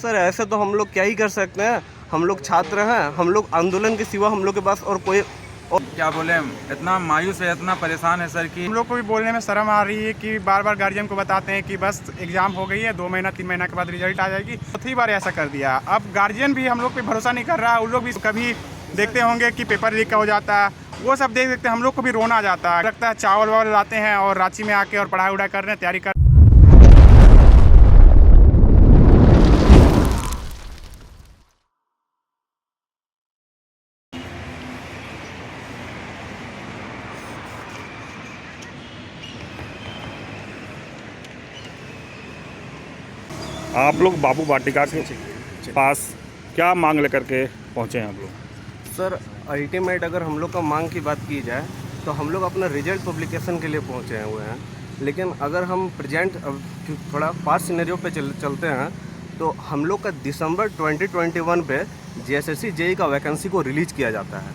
Sir ऐसे तो हम लोग क्या ही कर सकते हैं, हम लोग छात्र हैं, हम लोग आंदोलन के सिवा हम लोग के पास और कोई क्या बोले, इतना मायूस है, इतना परेशान है सर कि हम लोग को भी बोलने में शर्म आ रही है कि बार बार गार्जियन को बताते हैं कि बस एग्जाम हो गई है, 2 महीना 3 महीना के बाद रिजल्ट आ जाएगी। चौथी बार ऐसा कर दिया। अब गार्जियन भी हम लोग पे भरोसा नहीं कर रहा। उन लोग भी कभी देखते होंगे कि पेपर लीक हो जाता है, वो सब देख देखते हम लोग को भी रोना आ जाता है। लगता है चावल वावल लाते हैं और रांची में आके और पढ़ाई उढ़ाई कर रहे हैं, तैयारी कर। आप लोग बापू वाटिका के पास क्या मांग लेकर के पहुँचे हैं आप लोग? सर अल्टीमेट अगर हम लोग का मांग की बात की जाए तो हम लोग अपना रिजल्ट पब्लिकेशन के लिए पहुंचे हुए हैं। लेकिन अगर हम प्रेजेंट थोड़ा पास्ट सिनेरियो पे चलते हैं तो हम लोग का दिसंबर 2021 पे जीएसएससी जेई का वैकेंसी को रिलीज़ किया जाता है।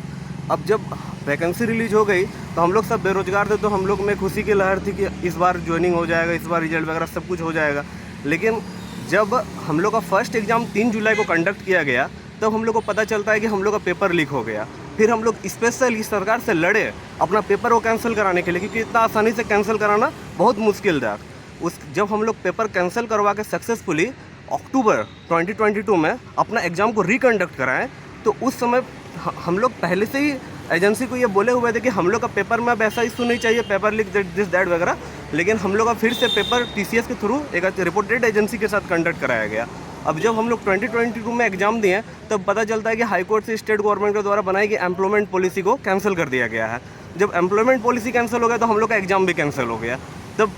अब जब वैकेंसी रिलीज हो गई तो हम लोग सब बेरोजगार थे, तो हम लोग में खुशी की लहर थी कि इस बार ज्वाइनिंग हो जाएगा, इस बार रिजल्ट वगैरह सब कुछ हो जाएगा। लेकिन जब हम लोग का फर्स्ट एग्ज़ाम 3 जुलाई को कंडक्ट किया गया तब हम लोग को पता चलता है कि हम लोग का पेपर लीक हो गया। फिर हम लोग स्पेशली सरकार से लड़े अपना पेपर को कैंसिल कराने के लिए, क्योंकि इतना आसानी से कैंसिल कराना बहुत मुश्किल था। जब हम लोग पेपर कैंसिल करवा के सक्सेसफुली अक्टूबर 2022 में अपना एग्ज़ाम को रिकंडक्ट कराएं, तो उस समय हम लोग पहले से ही एजेंसी को ये बोले हुए थे कि हम लोग का पेपर में अब ऐसा इशू नहीं चाहिए, पेपर लीक दिस दैट वगैरह। लेकिन हम लोग का फिर से पेपर टीसीएस के थ्रू एक रिपोर्टेड एजेंसी के साथ कंडक्ट कराया गया। अब जब हम लोग 2022 में एग्ज़ाम दिए तब पता चलता है कि हाई कोर्ट से स्टेट गवर्नमेंट के द्वारा बनाई गई एम्प्लॉयमेंट पॉलिसी को कैंसिल कर दिया गया है। जब एम्प्लॉयमेंट पॉलिसी कैंसिल हो गया तो हम लोग का एग्ज़ाम भी कैंसिल हो गया। तब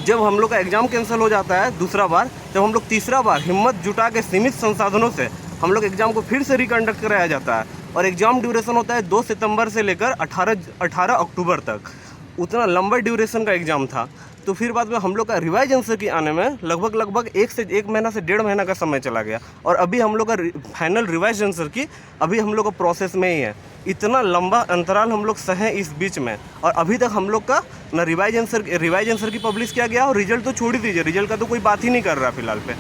जब हम लोग का एग्ज़ाम कैंसिल हो जाता है दूसरा बार, जब हम लोग तीसरा बार हिम्मत जुटा के सीमित संसाधनों से हम लोग एग्ज़ाम को फिर से रिकंडक्ट कराया जाता है। और एग्ज़ाम ड्यूरेशन होता है 2 सितंबर से लेकर 18 अक्टूबर तक। उतना लंबा ड्यूरेशन का एग्ज़ाम था। तो फिर बाद में हम लोग का रिवाइज आंसर की आने में लगभग 1 महीना से 1.5 महीना का समय चला गया। और अभी हम लोग का फाइनल रिवाइज आंसर की अभी हम लोग का प्रोसेस में ही है। इतना लंबा अंतराल हम लोग सहे इस बीच में, और अभी तक हम लोग का ना रिवाइज आंसर की पब्लिश किया गया, और रिजल्ट तो छोड़ ही दीजिए, रिजल्ट का तो कोई बात ही नहीं कर रहा फिलहाल पे।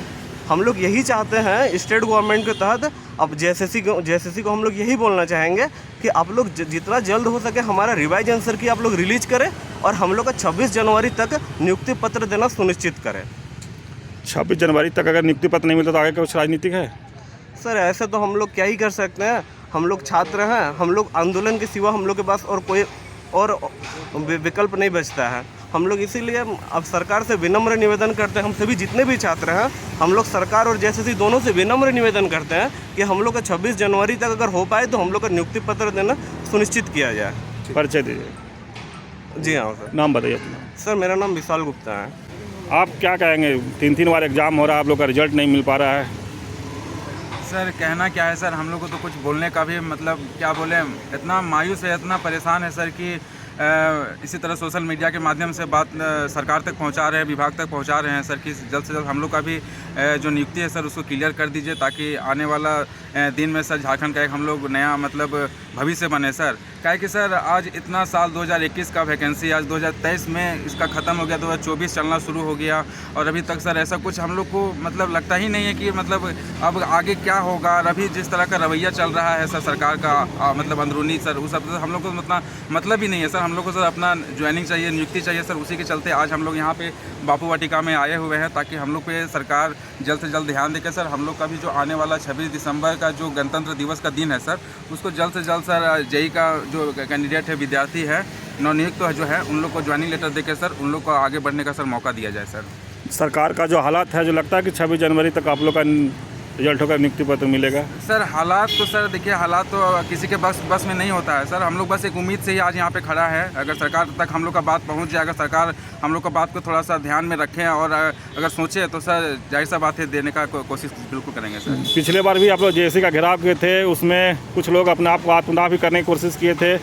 हम लोग यही चाहते हैं स्टेट गवर्नमेंट के तहत, अब जेएसएससी को हम लोग यही बोलना चाहेंगे कि आप लोग जितना जल्द हो सके हमारा रिवाइज आंसर की आप लोग रिलीज करें, और हम लोग का 26 जनवरी तक नियुक्ति पत्र देना सुनिश्चित करें। 26 जनवरी तक अगर नियुक्ति पत्र नहीं मिलता तो आगे कुछ राजनीतिक है? सर ऐसे तो हम लोग क्या ही कर सकते हैं, हम लोग छात्र हैं, हम लोग आंदोलन के सिवा हम लोग के पास और कोई और विकल्प नहीं बचता है। हम लोग इसीलिए अब सरकार से विनम्र निवेदन करते हैं, हम सभी जितने भी छात्र हैं हम लोग सरकार और जेएसएससी दोनों से विनम्र निवेदन करते हैं कि हम लोग का 26 जनवरी तक अगर हो पाए तो हम लोग का नियुक्ति पत्र देना सुनिश्चित किया जाए। परिचय दीजिए। जी हाँ सर। नाम बताइए। सर मेरा नाम विशाल गुप्ता है। आप क्या कहेंगे, 3 बार एग्ज़ाम हो रहा है, आप लोग का रिजल्ट नहीं मिल पा रहा है? सर कहना क्या है सर, हम लोग को तो कुछ बोलने का भी मतलब क्या बोले, इतना मायूस है, इतना परेशान है सर कि इसी तरह सोशल मीडिया के माध्यम से बात सरकार तक पहुंचा रहे हैं, विभाग तक पहुंचा रहे हैं सर कि जल्द से जल्द हम लोग का भी जो नियुक्ति है सर उसको क्लियर कर दीजिए, ताकि आने वाला दिन में सर झारखंड का एक हम लोग नया मतलब भविष्य बने सर। क्या कि सर आज इतना साल 2021 का वैकेंसी आज 2023 में इसका ख़त्म हो गया, 2024 चलना शुरू हो गया, और अभी तक सर ऐसा कुछ हम लोग को मतलब लगता ही नहीं है कि मतलब अब आगे क्या होगा। और अभी जिस तरह का रवैया चल रहा है सर सरकार का मतलब अंदरूनी सर, उस सब हम लोग को मतलब ही नहीं है सर। हम लोग को सर अपना ज्वाइनिंग चाहिए, नियुक्ति चाहिए सर। उसी के चलते आज हम लोग यहाँ पे बापू वाटिका में आए हुए हैं, ताकि हम लोग पे सरकार जल्द से जल्द ध्यान देकर सर हम लोग का भी जो आने वाला 26 दिसंबर का जो गणतंत्र दिवस का दिन है सर, उसको जल्द से जल्द सर जेई का जो कैंडिडेट है, विद्यार्थी है, नवनियुक्त तो जो है, उन लोग को ज्वाइनिंग लेटर देकर सर उन लोग को आगे बढ़ने का सर मौका दिया जाए सर। सरकार का जो हालात है, जो लगता है कि 26 जनवरी तक आप लोग का रिजल्ट होकर नियुक्ति पत्र मिलेगा? सर हालात तो सर देखिए, हालात तो किसी के बस में नहीं होता है सर। हम लोग बस एक उम्मीद से ही आज यहाँ पे खड़ा है। अगर सरकार तक हम लोग का बात पहुँच जाए, अगर सरकार हम लोग का बात को थोड़ा सा ध्यान में रखें और अगर सोचे तो सर जाहिर सा बात है देने का कोशिश बिल्कुल करेंगे सर। पिछले बार भी आप लोग जेएसएससी का घेराव किए थे, उसमें कुछ लोग अपने आप को आत्मदाह भी करने की कोशिश किए थे,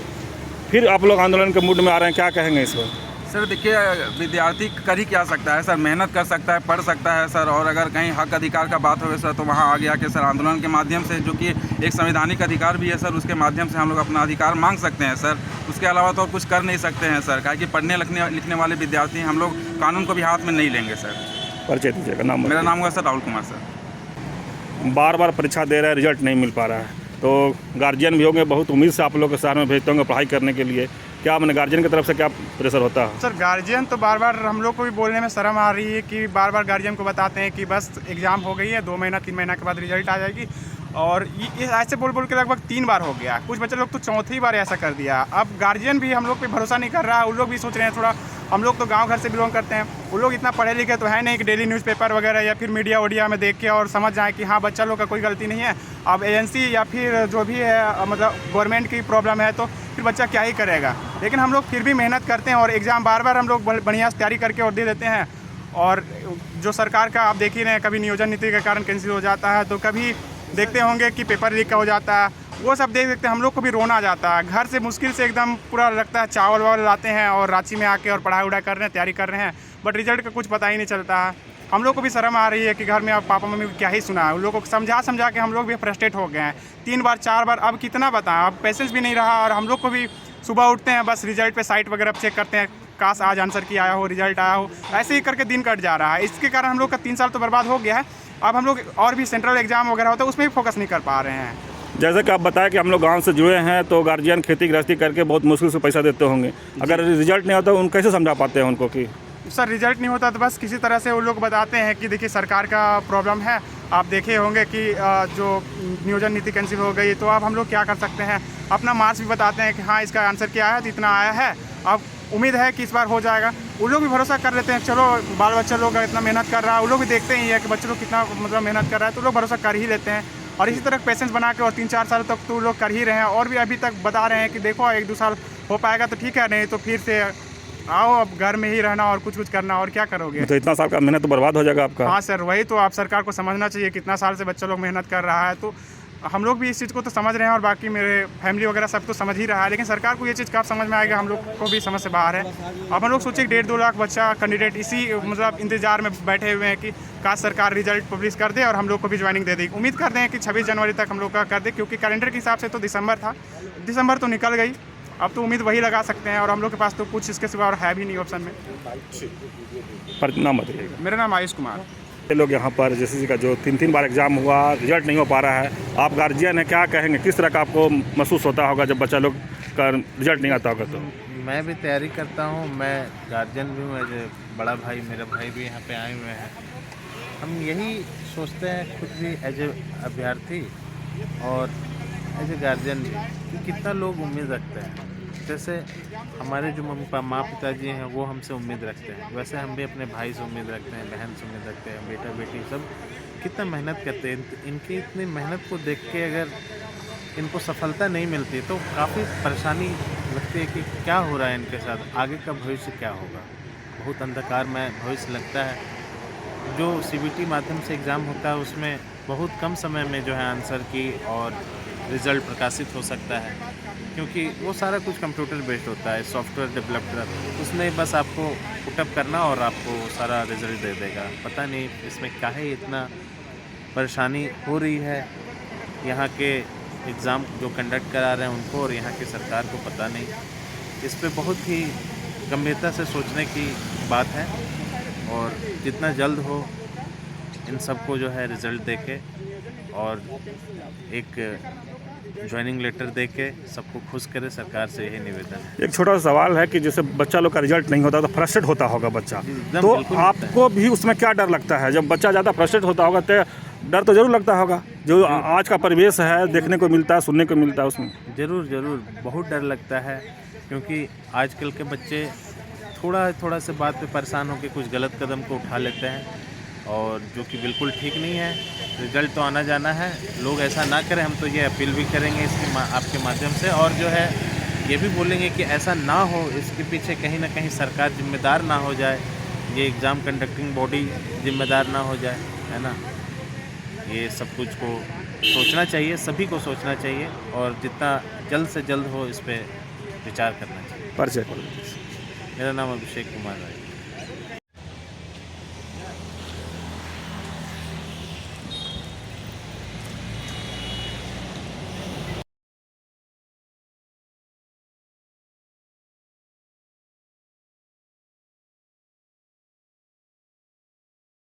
फिर आप लोग आंदोलन के मूड में आ रहे हैं, क्या कहेंगे इस पर? सर देखिए, विद्यार्थी कर ही क्या सकता है सर, मेहनत कर सकता है, पढ़ सकता है सर, और अगर कहीं हक अधिकार का बात हो सर तो वहाँ आगे आके सर आंदोलन के माध्यम से, जो कि एक संवैधानिक अधिकार भी है सर, उसके माध्यम से हम लोग अपना अधिकार मांग सकते हैं सर। उसके अलावा तो कुछ कर नहीं सकते हैं सर, क्या कि पढ़ने लिखने वाले विद्यार्थी हम लोग कानून को भी हाथ में नहीं लेंगे सर। परिचय दीजिएगा। नाम? मेरा नाम हुआ सर राहुल कुमार सर। बार बार परीक्षा दे रहे हैं, रिजल्ट नहीं मिल पा रहा है। तो गार्जियन भी होंगे, बहुत उम्मीद से आप लोग के शहर में भेजते होंगे पढ़ाई करने के लिए। क्या मैंने गार्जियन की तरफ से क्या प्रेशर होता है? सर गार्जियन तो बार बार हम लोग को भी बोलने में शर्म आ रही है कि बार बार गार्जियन को बताते हैं कि बस एग्ज़ाम हो गई है, 2 महीना 3 महीना के बाद रिजल्ट आ जाएगी। और ये ऐसे बोल बोल के लगभग 3 बार हो गया। कुछ बच्चे लोग तो चौथी बार ऐसा कर दिया। अब गार्जियन भी हम लोग पे भरोसा नहीं कर रहा। उन लोग भी सोच रहे हैं थोड़ा, हम लोग तो गांव घर से बिलोंग करते हैं, उन लोग इतना पढ़े लिखे तो है नहीं कि डेली न्यूज़पेपर वगैरह या फिर मीडिया वोडिया में देख के और समझ जाए कि हाँ बच्चा लोग का कोई गलती नहीं है। अब एजेंसी या फिर जो भी है मतलब गवर्नमेंट की प्रॉब्लम है तो फिर बच्चा क्या ही करेगा। लेकिन हम लोग फिर भी मेहनत करते हैं और एग्ज़ाम बार बार हम लोग बढ़िया से तैयारी करके और दे देते हैं। और जो सरकार का आप देख ही रहे हैं, कभी नियोजन नीति के कारण कैंसिल हो जाता है, तो कभी देखते होंगे कि पेपर लीक हो जाता है। वो सब देख देखते हम लोग को भी रोना आ जाता है। घर से मुश्किल से एकदम पूरा लगता है चावल वावल लाते हैं और रांची में आके और पढ़ाई उढ़ाई कर रहे हैं, तैयारी कर रहे हैं, बट रिजल्ट का कुछ पता ही नहीं चलता है। हम लोग को भी शर्म आ रही है कि घर में अब पापा मम्मी को क्या ही सुना है। उन लोगों को समझा के हम लोग भी फ्रस्ट्रेट हो गए हैं। 3 बार 4 बार, अब कितना बताएं, अब पेशेंस भी नहीं रहा। और हम लोग को भी सुबह उठते हैं बस रिजल्ट पे साइट वगैरह चेक करते हैं, काश आज आंसर की आया हो, रिजल्ट आया हो, ऐसे ही करके दिन कट जा रहा है। इसके कारण हम लोग का 3 साल तो बर्बाद हो गया है। अब हम लोग और भी सेंट्रल एग्जाम वगैरह होता है उसमें भी फोकस नहीं कर पा रहे हैं। जैसे कि आप बताया कि हम लोग गांव से जुड़े हैं, तो गार्जियन खेती गृहस्थी करके बहुत मुश्किल से पैसा देते होंगे। अगर रिजल्ट नहीं होता उन कैसे समझा पाते हैं उनको कि सर रिजल्ट नहीं होता तो बस किसी तरह से वो लोग बताते हैं कि देखिए सरकार का प्रॉब्लम है। आप देखे होंगे कि जो नियोजन नीति कैंसिल हो गई, तो अब हम लोग क्या कर सकते हैं। अपना मार्क्स भी बताते हैं कि हाँ इसका आंसर क्या है तो इतना आया है, अब उम्मीद है कि इस बार हो जाएगा। वो लोग भी भरोसा कर लेते हैं, चलो बाल बच्चा लोग इतना मेहनत कर रहा है, वो लोग भी देखते ही है कि बच्चे लोग कितना मतलब मेहनत कर रहा है, तो लोग भरोसा कर ही लेते हैं। और इसी तरह पेशेंस बना के और 3-4 साल तक तो लोग कर ही रहे हैं। और भी अभी तक बता रहे हैं कि देखो 1-2 साल हो पाएगा तो ठीक है, नहीं तो फिर से आओ अब घर में ही रहना और कुछ करना, और क्या करोगे। तो इतना साल का मेहनत तो बर्बाद हो जाएगा आपका। हाँ सर, वही तो आप सरकार को समझना चाहिए, कितना साल से बच्चा लोग मेहनत कर रहा है। तो हम लोग भी इस चीज़ को तो समझ रहे हैं और बाकी मेरे फैमिली वगैरह सब तो समझ ही रहा है, लेकिन सरकार को ये चीज़ कब समझ में आएगा, हम लोग को भी समझ से बाहर है। अब हम लोग सोचे 1.5-2 लाख बच्चा कैंडिडेट इसी मतलब इंतजार में बैठे हुए हैं कि काश सरकार रिजल्ट पब्लिश कर दे और हम लोग को भी ज्वाइनिंग दे दी। उम्मीद करते हैं कि 26 जनवरी तक हम लोग का कर दे, क्योंकि कैलेंडर के हिसाब से तो दिसंबर था, दिसंबर तो निकल गई। अब तो उम्मीद वही लगा सकते हैं और हम लोग के पास तो कुछ इसके सिवा और है भी नहीं ऑप्शन में। पर नाम बताइएगा। मेरा नाम आयुष कुमार। ये लोग यहाँ पर जैसे का जो 3 बार एग्जाम हुआ, रिजल्ट नहीं हो पा रहा है, आप गार्जियन हैं, क्या कहेंगे, किस तरह का आपको महसूस होता होगा जब बच्चा लोग का रिजल्ट नहीं आता होगा? तो मैं भी तैयारी करता हूँ, मैं गार्जियन भी हूँ, एज ए बड़ा भाई, मेरे भाई भी यहाँ पे आए हुए हैं। हम यही सोचते हैं खुद भी एज ए अभ्यर्थी और एज ए गार्जियन भी, कि कितना लोग उम्मीद रखते हैं। जैसे हमारे जो माँ पिताजी हैं वो हमसे उम्मीद रखते हैं, वैसे हम भी अपने भाई से उम्मीद रखते हैं, बहन से उम्मीद रखते हैं, बेटा बेटी सब कितना मेहनत करते हैं। इनकी इतनी मेहनत को देख के अगर इनको सफलता नहीं मिलती तो काफ़ी परेशानी लगती है कि क्या हो रहा है इनके साथ, आगे का भविष्य क्या होगा। बहुत अंधकारमय भविष्य लगता है। जो CBT माध्यम से एग्ज़ाम होता है उसमें बहुत कम समय में जो है आंसर की और रिज़ल्ट प्रकाशित हो सकता है, क्योंकि वो सारा कुछ कंप्यूटर बेस्ड होता है, सॉफ्टवेयर डेवलप्ड, उसमें बस आपको पुटअप करना और आपको सारा रिज़ल्ट दे देगा। पता नहीं इसमें क्या है इतना परेशानी हो रही है यहाँ के एग्ज़ाम जो कंडक्ट करा रहे हैं उनको और यहाँ की सरकार को पता नहीं। इस पे बहुत ही गंभीरता से सोचने की बात है और जितना जल्द हो इन सबको जो है रिज़ल्ट देके और एक ज्वाइनिंग लेटर देके सबको खुश करे, सरकार से यही निवेदन है। एक छोटा सा सवाल है कि जैसे बच्चा लोग का रिजल्ट नहीं होता तो फ्रस्ट्रेट होता होगा बच्चा, तो आपको भी उसमें क्या डर लगता है? जब बच्चा ज़्यादा फ्रस्ट्रेट होता होगा तो डर तो जरूर लगता होगा, जो आज का परिवेश है देखने को मिलता है, सुनने को मिलता है, उसमें ज़रूर बहुत डर लगता है, क्योंकि आजकल के बच्चे थोड़ा से बात पे परेशान होकर कुछ गलत कदम को उठा लेते हैं, और जो कि बिल्कुल ठीक नहीं है। रिज़ल्ट तो आना जाना है, लोग ऐसा ना करें, हम तो ये अपील भी करेंगे इसके आपके माध्यम से, और जो है ये भी बोलेंगे कि ऐसा ना हो, इसके पीछे कहीं ना कहीं सरकार जिम्मेदार ना हो जाए, ये एग्ज़ाम कंडक्टिंग बॉडी जिम्मेदार ना हो जाए, है ना। ये सब कुछ को सोचना चाहिए, सभी को सोचना चाहिए और जितना जल्द से जल्द हो इस पर विचार करना चाहिए। परिचय। मेरा नाम अभिषेक कुमार है।